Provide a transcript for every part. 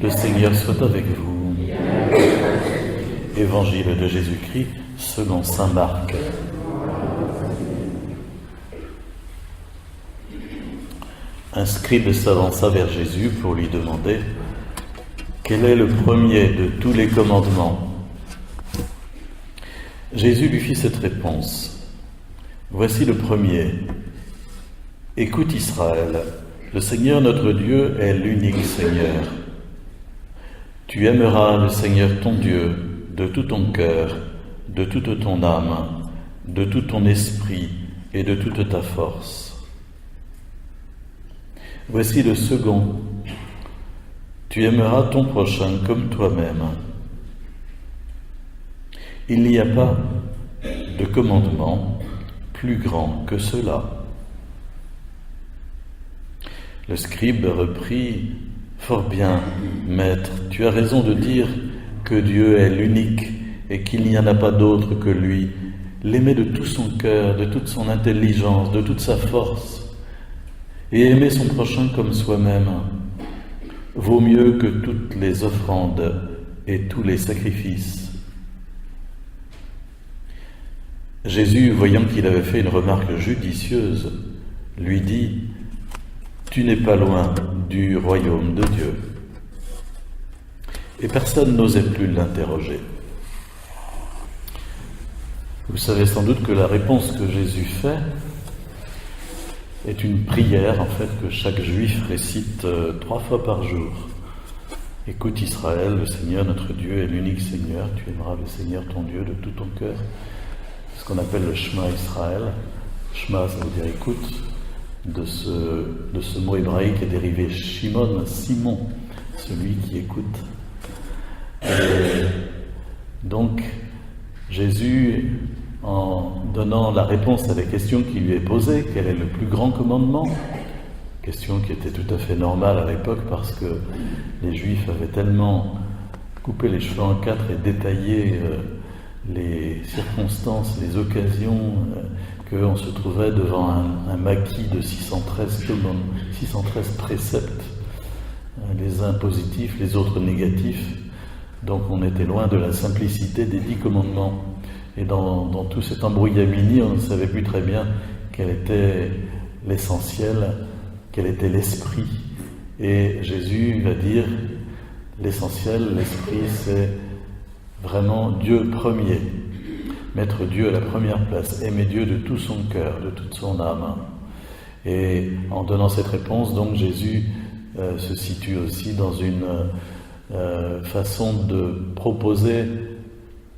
Le Seigneur soit avec vous. Évangile de Jésus-Christ selon saint Marc. Un scribe s'avança vers Jésus pour lui demander quel est le premier de tous les commandements. Jésus lui fit cette réponse. Voici le premier. Écoute Israël, le Seigneur notre Dieu est l'unique Seigneur. Tu aimeras le Seigneur ton Dieu de tout ton cœur, de toute ton âme, de tout ton esprit et de toute ta force. Voici le second. Tu aimeras ton prochain comme toi-même. Il n'y a pas de commandement plus grand que cela. Le scribe reprit, fort bien, maître, tu as raison de dire que Dieu est l'unique et qu'il n'y en a pas d'autre que lui. L'aimer de tout son cœur, de toute son intelligence, de toute sa force, et aimer son prochain comme soi-même, vaut mieux que toutes les offrandes et tous les sacrifices. Jésus, voyant qu'il avait fait une remarque judicieuse, lui dit « Tu n'es pas loin du royaume de Dieu ». Et personne n'osait plus l'interroger. Vous savez sans doute que la réponse que Jésus fait est une prière, en fait, que chaque juif récite 3 fois par jour. Écoute Israël, le Seigneur notre Dieu est l'unique Seigneur, tu aimeras le Seigneur ton Dieu de tout ton cœur. C'est ce qu'on appelle le Shema Israël. Shema, ça veut dire écoute. De ce mot hébraïque est dérivé Shimon, Simon, celui qui écoute. Et donc, Jésus, en donnant la réponse à la question qui lui est posée, quel est le plus grand commandement? Question qui était tout à fait normale à l'époque parce que les Juifs avaient tellement coupé les cheveux en 4 et détaillé les circonstances, les occasions, qu'on se trouvait devant un maquis de 613 préceptes, les uns positifs, les autres négatifs. Donc on était loin de la simplicité des 10 commandements. Et dans tout cet embrouillamini, on ne savait plus très bien quel était l'essentiel, quel était l'esprit. Et Jésus va dire, l'essentiel, l'esprit, c'est vraiment Dieu premier. Mettre Dieu à la première place, aimer Dieu de tout son cœur, de toute son âme. Et en donnant cette réponse, donc Jésus se situe aussi dans une façon de proposer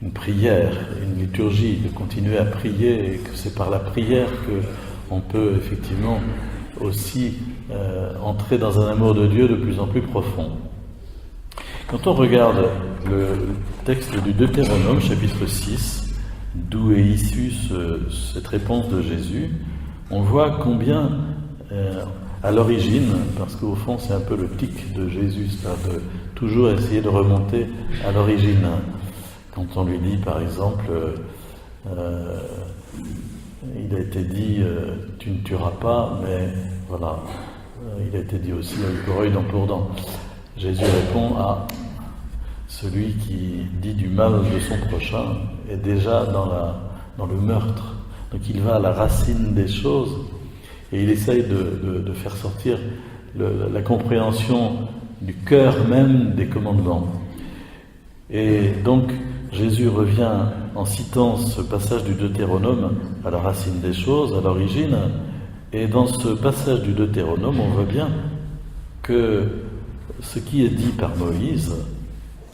une prière, une liturgie, de continuer à prier, et que c'est par la prière qu'on peut effectivement aussi entrer dans un amour de Dieu de plus en plus profond. Quand on regarde le texte du Deutéronome, chapitre 6, d'où est issue cette réponse de Jésus, on voit combien, à l'origine, parce qu'au fond c'est un peu le tic de Jésus, c'est-à-dire de toujours essayer de remonter à l'origine. Quand on lui dit, par exemple, il a été dit « tu ne tueras pas », mais voilà, il a été dit aussi « l'œil dans Pourdan ». Jésus répond « Ah, celui qui dit du mal de son prochain est déjà dans le meurtre ». Donc il va à la racine des choses et il essaye de faire sortir la compréhension du cœur même des commandements. Et donc Jésus revient en citant ce passage du Deutéronome à la racine des choses, à l'origine, et dans ce passage du Deutéronome, on voit bien que ce qui est dit par Moïse,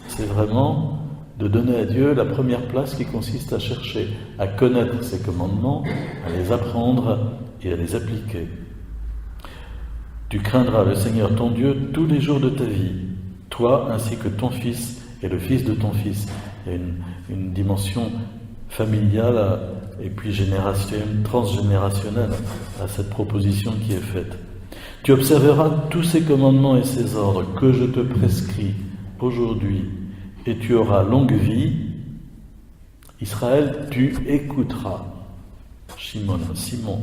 c'est vraiment de donner à Dieu la première place qui consiste à chercher, à connaître ses commandements, à les apprendre et à les appliquer. Tu craindras le Seigneur ton Dieu tous les jours de ta vie, toi ainsi que ton fils et le fils de ton fils. Il y a une dimension familiale et puis transgénérationnelle à cette proposition qui est faite. Tu observeras tous ces commandements et ces ordres que je te prescris aujourd'hui, et tu auras longue vie. Israël, tu écouteras. Simon,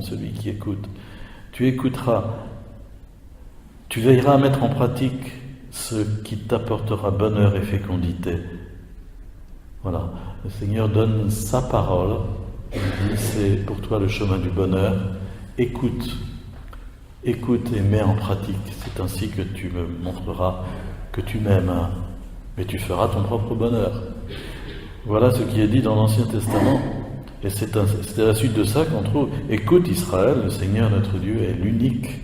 celui qui écoute. Tu écouteras. Tu veilleras à mettre en pratique ce qui t'apportera bonheur et fécondité. Voilà, le Seigneur donne sa parole, il dit c'est pour toi le chemin du bonheur, écoute et mets en pratique, c'est ainsi que tu me montreras que tu m'aimes, mais tu feras ton propre bonheur. Voilà ce qui est dit dans l'Ancien Testament, et c'est à la suite de ça qu'on trouve, écoute Israël, le Seigneur notre Dieu est l'unique,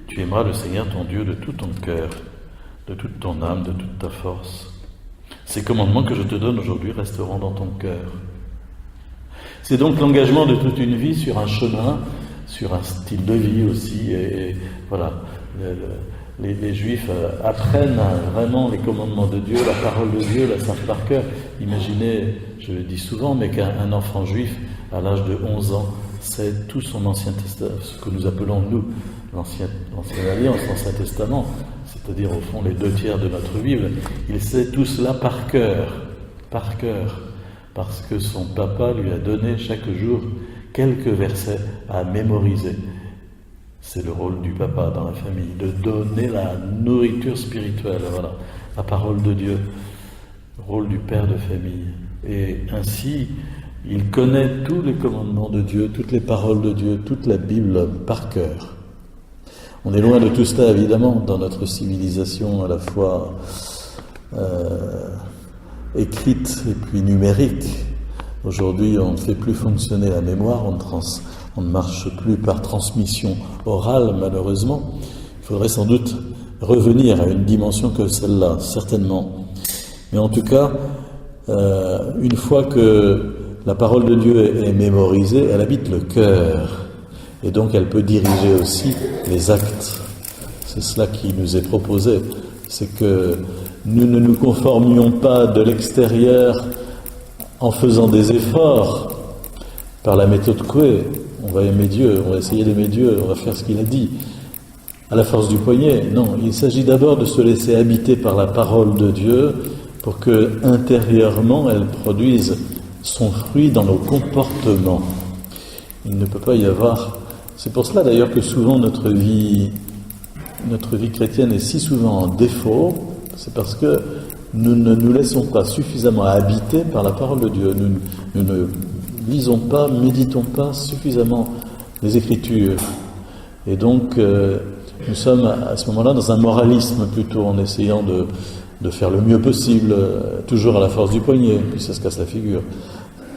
tu aimeras le Seigneur ton Dieu de tout ton cœur, de toute ton âme, de toute ta force. Ces commandements que je te donne aujourd'hui resteront dans ton cœur. C'est donc l'engagement de toute une vie sur un chemin, sur un style de vie aussi, et voilà. Les Juifs apprennent vraiment les commandements de Dieu, la parole de Dieu, la savent par cœur. Imaginez, je le dis souvent, mais qu'un enfant juif, à l'âge de 11 ans, sait tout son Ancien Testament, ce que nous appelons, nous, l'Ancienne Alliance, l'Ancien Testament, c'est-à-dire au fond les 2/3 de notre Bible. Il sait tout cela par cœur, parce que son papa lui a donné chaque jour quelques versets à mémoriser. C'est le rôle du papa dans la famille, de donner la nourriture spirituelle, voilà, la parole de Dieu, le rôle du père de famille. Et ainsi, il connaît tous les commandements de Dieu, toutes les paroles de Dieu, toute la Bible par cœur. On est loin de tout cela, évidemment, dans notre civilisation à la fois écrite et puis numérique. Aujourd'hui, on ne fait plus fonctionner la mémoire, on ne marche plus par transmission orale, malheureusement. Il faudrait sans doute revenir à une dimension que celle-là, certainement. Mais en tout cas, une fois que la parole de Dieu est mémorisée, elle habite le cœur. Et donc elle peut diriger aussi les actes. C'est cela qui nous est proposé. C'est que nous ne nous conformions pas de l'extérieur en faisant des efforts par la méthode Coué. On va aimer Dieu, on va essayer d'aimer Dieu, on va faire ce qu'il a dit. À la force du poignet, non. Il s'agit d'abord de se laisser habiter par la parole de Dieu pour que, intérieurement, elle produise son fruit dans nos comportements. Il ne peut pas y avoir... C'est pour cela d'ailleurs que souvent notre vie chrétienne est si souvent en défaut, c'est parce que nous ne nous laissons pas suffisamment habiter par la parole de Dieu. Nous ne lisons pas, méditons pas suffisamment les Écritures. Et donc, nous sommes à ce moment-là dans un moralisme plutôt, en essayant de faire le mieux possible, toujours à la force du poignet, puis ça se casse la figure.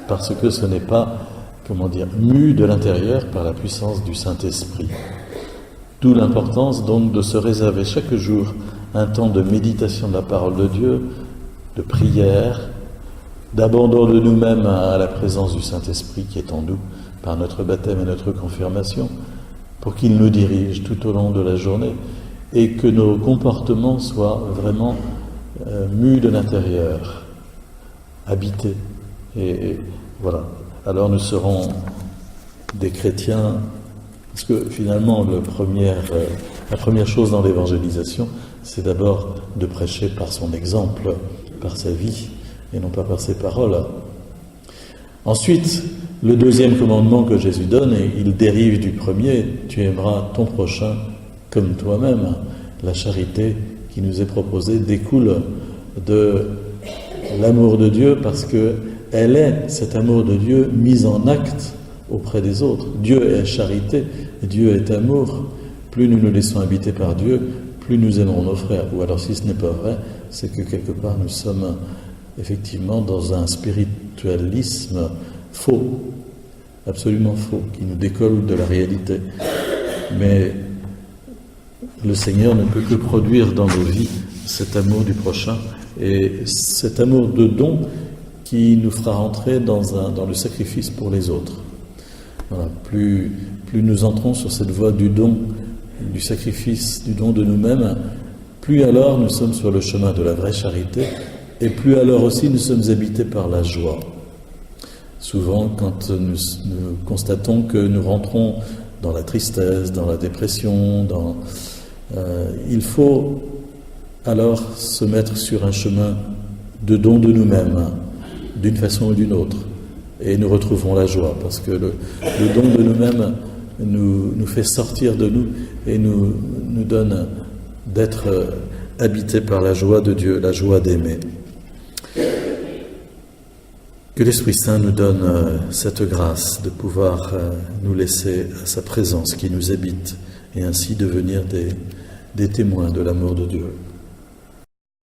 Parce que ce n'est pas, mu de l'intérieur par la puissance du Saint-Esprit. D'où l'importance donc de se réserver chaque jour un temps de méditation de la parole de Dieu, de prière, d'abandon de nous-mêmes à la présence du Saint-Esprit qui est en nous par notre baptême et notre confirmation, pour qu'il nous dirige tout au long de la journée et que nos comportements soient vraiment mus de l'intérieur, habités. Et voilà. Alors nous serons des chrétiens, parce que finalement la première chose dans l'évangélisation, c'est d'abord de prêcher par son exemple, par sa vie, et non pas par ses paroles. Ensuite, le deuxième commandement que Jésus donne, et il dérive du premier, tu aimeras ton prochain comme toi-même. La charité qui nous est proposée découle de l'amour de Dieu, parce que elle est, cet amour de Dieu, mis en acte auprès des autres. Dieu est charité, et Dieu est amour. Plus nous nous laissons habiter par Dieu, plus nous aimerons nos frères. Ou alors, si ce n'est pas vrai, c'est que quelque part nous sommes effectivement dans un spiritualisme faux, absolument faux, qui nous décolle de la réalité. Mais le Seigneur ne peut que produire dans nos vies cet amour du prochain, et cet amour de don qui nous fera rentrer dans le sacrifice pour les autres. Voilà, plus nous entrons sur cette voie du don, du sacrifice, du don de nous-mêmes, plus alors nous sommes sur le chemin de la vraie charité, et plus alors aussi nous sommes habités par la joie. Souvent, quand nous constatons que nous rentrons dans la tristesse, dans la dépression, il faut alors se mettre sur un chemin de don de nous-mêmes, d'une façon ou d'une autre, et nous retrouverons la joie, parce que le don de nous-mêmes nous fait sortir de nous et nous donne d'être habité par la joie de Dieu, la joie d'aimer. Que l'Esprit Saint nous donne cette grâce de pouvoir nous laisser à sa présence qui nous habite et ainsi devenir des témoins de l'amour de Dieu.